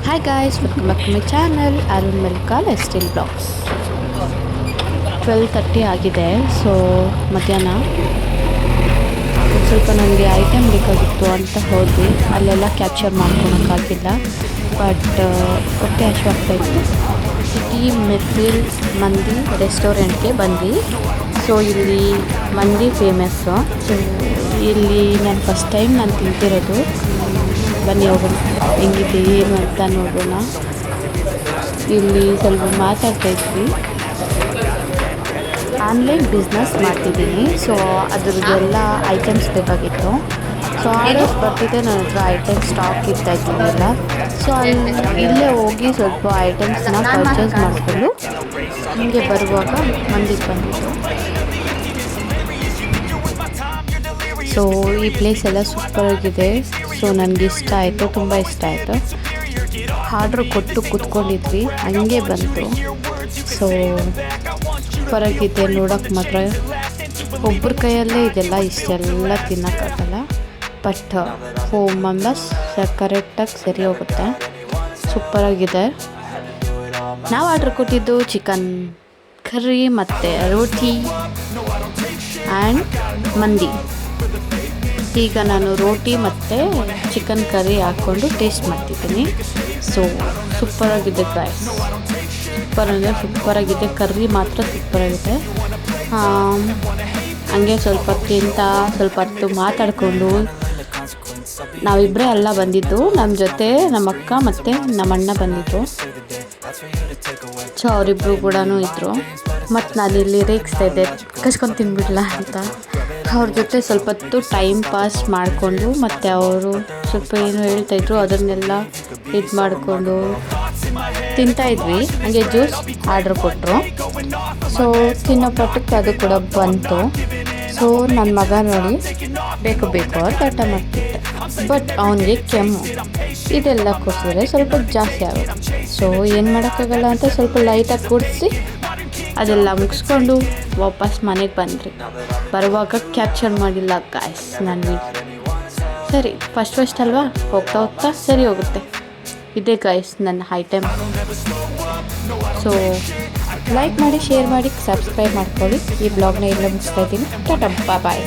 Hi guys, welcome back to my channel Arun Malika Lifestyle Vlogs. 12:30 ಆಗಿದೆ. So ಮಧ್ಯಾಹ್ನ ಸ್ವಲ್ಪ ನನಗೆ ಐಟಮ್ ಬೇಕಾಗಿತ್ತು ಅಂತ ಹೋದ್ವಿ. ಅಲ್ಲೆಲ್ಲ ಕ್ಯಾಪ್ಚರ್ ಮಾಡ್ಕೊಳಕ್ಕಾಗಿಲ್ಲ, ಬಟ್ ಹೊಟ್ಟೆ ಹಶ್ವಾಗ್ತಾಯಿತ್ತು. ಸಿಟಿ ಮೆಫಿಲ್ ಮಂದಿ ರೆಸ್ಟೋರೆಂಟ್ಗೆ ಬಂದ್ವಿ. ಸೊ ಇಲ್ಲಿ ಮಂದಿ ಫೇಮಸ್ಸು. ಸೊ ಇಲ್ಲಿ ನಾನು ಫಸ್ಟ್ ಟೈಮ್ ನಾನು ತಿಂತಿರೋದು. ಬನ್ನಿ ಹೋಗೋಣ, ಹೆಂಗಿದೆ ಏನು ಅಂತ ನೋಡೋಣ. ಇಲ್ಲಿ ಸ್ವಲ್ಪ ಮಾತಾಡ್ತಾ ಇದ್ವಿ. ಆನ್ಲೈನ್ ಬಿಸ್ನೆಸ್ ಮಾಡ್ತಿದ್ದೀನಿ, ಸೊ ಅದ್ರದ್ದೆಲ್ಲ ಐಟಮ್ಸ್ ಬೇಕಾಗಿತ್ತು. ಸೊ ಆರ್ಡರ್ಸ್ ಬರ್ತಿದ್ದೆ, ನನ್ನ ಹತ್ರ ಐಟಮ್ ಸ್ಟಾಕ್ ಇರ್ತಾ ಇದ್ದಿಲ್ಲ. ಸೊ ಇಲ್ಲೇ ಹೋಗಿ ಸ್ವಲ್ಪ ಐಟಮ್ಸ್ನ ಪರ್ಚೇಸ್ ಮಾಡಿಕೊಂಡು ಹೀಗೆ ಬರುವಾಗ ಮಂದಿಗೆ ಬಂದಿತ್ತು. ಸೊ ಈ ಪ್ಲೇಸ್ ಎಲ್ಲ ಸೂಪರಾಗಿದೆ. ಸೊ ನನಗೆ ಇಷ್ಟ ಆಯಿತು, ತುಂಬ ಇಷ್ಟ ಆಯಿತು. ಆರ್ಡ್ರ್ ಕೊಟ್ಟು ಕೂತ್ಕೊಂಡಿದ್ವಿ, ಹಂಗೆ ಬಂತು. ಸೊ ಸೂಪರಾಗಿದೆ ನೋಡೋಕ್ಕೆ ಮಾತ್ರ. ಒಬ್ಬರ ಕೈಯಲ್ಲೇ ಇದೆಲ್ಲ ಇಷ್ಟೆಲ್ಲ ತಿನ್ನೋಕ್ಕಾಗಲ್ಲ, ಬಟ್ 4 ಮೆಂಬರ್ಸ್ ಕರೆಕ್ಟಾಗಿ ಸರಿ ಹೋಗುತ್ತೆ. ಸೂಪರಾಗಿದೆ. ನಾವು ಆರ್ಡ್ರ್ ಕೊಟ್ಟಿದ್ದು ಚಿಕನ್ ಕರ್ರಿ ಮತ್ತು ರೋಟಿ ಆ್ಯಂಡ್ ಮಂದಿ. ಈಗ ನಾನು ರೋಟಿ ಮತ್ತು ಚಿಕನ್ ಕರ್ರಿ ಹಾಕ್ಕೊಂಡು ಟೇಸ್ಟ್ ಮಾಡ್ತಿದ್ದೀನಿ. ಸೊ ಸೂಪರಾಗಿದೆ ಗಾಯ್ಸ್, ಸೂಪರ್ ಅಂದರೆ ಸೂಪರಾಗಿದೆ. ಕರ್ರಿ ಮಾತ್ರ ಸೂಪರಾಗಿದೆ. ಹಂಗೆ ಸ್ವಲ್ಪ ತಿಂತ ಸ್ವಲ್ಪ ಹೊತ್ತು ಮಾತಾಡಿಕೊಂಡು, ನಾವಿಬ್ಬರೇ ಅಲ್ಲ ಬಂದಿದ್ದು, ನಮ್ಮ ಜೊತೆ ನಮ್ಮ ಅಕ್ಕ ಮತ್ತು ನಮ್ಮ ಅಣ್ಣ ಬಂದಿದ್ದು. ಸೊ ಅವರಿಬ್ಬರು ಕೂಡ ಇದ್ದರು. ಮತ್ತು ನಾನಿಲ್ಲಿ ರೇಗಿಸ್ತಾ ಇದ್ದೆ, ಕಚ್ಕೊಂಡು ತಿನ್ಬಿಡ್ಲ ಅಂತ. ಅವ್ರ ಜೊತೆ ಸ್ವಲ್ಪ ಹೊತ್ತು ಟೈಮ್ ಪಾಸ್ ಮಾಡಿಕೊಂಡು, ಮತ್ತು ಅವರು ಸ್ವಲ್ಪ ಏನು ಹೇಳ್ತಾಯಿದ್ರು ಅದನ್ನೆಲ್ಲ ಇದು ಮಾಡಿಕೊಂಡು ತಿಂತಾಯಿದ್ವಿ. ಹಾಗೆ ಜ್ಯೂಸ್ ಆರ್ಡ್ರ್ ಕೊಟ್ಟರು. ಸೊ ತಿನ್ನೋ ಪಟ್ಟಕ್ಕೆ ಅದು ಕೂಡ ಬಂತು. ಸೊ ನನ್ನ ಮಗ ನೋಡಿ ಬೇಕು ಅಂತ ಹಠ ಮಾಡ್ತಿದ್ದೆ, ಬಟ್ ಅವನಿಗೆ ಕೆಮ್ಮು ಇದೆಲ್ಲ ಕೊಡಿಸಿದ್ರೆ ಸ್ವಲ್ಪ ಜಾಸ್ತಿ ಆಗುತ್ತೆ. ಸೊ ಏನು ಮಾಡೋಕ್ಕಾಗಲ್ಲ ಅಂತ ಸ್ವಲ್ಪ ಲೈಟಾಗಿ ಕುಡಿಸಿ ಅದೆಲ್ಲ ಮುಗಿಸ್ಕೊಂಡು ವಾಪಸ್ ಮನೆಗೆ ಬಂದ್ರಿ. ಬರುವಾಗ ಕ್ಯಾಪ್ಚರ್ ಮಾಡಿಲ್ಲ ಗಾಯ್ಸ್ ನಾನು ವೀಡಿಯೋ. ಸರಿ, ಫಸ್ಟ್ ಅಲ್ವಾ, ಹೋಗ್ತಾ ಸರಿ ಹೋಗುತ್ತೆ. ಇದೇ ಗಾಯ್ಸ್ ನನ್ನ ಐಟಮ್. ಸೊ ಲೈಕ್ ಮಾಡಿ, ಶೇರ್ ಮಾಡಿ, ಸಬ್ಸ್ಕ್ರೈಬ್ ಮಾಡ್ಕೊಳ್ಳಿ. ಈ ಬ್ಲಾಗ್ನ ಎಲ್ಲ ಮುಗಿಸ್ತಾ ಇದ್ದೀನಿ. ಟಾಟಾ, ಬಾಯ್.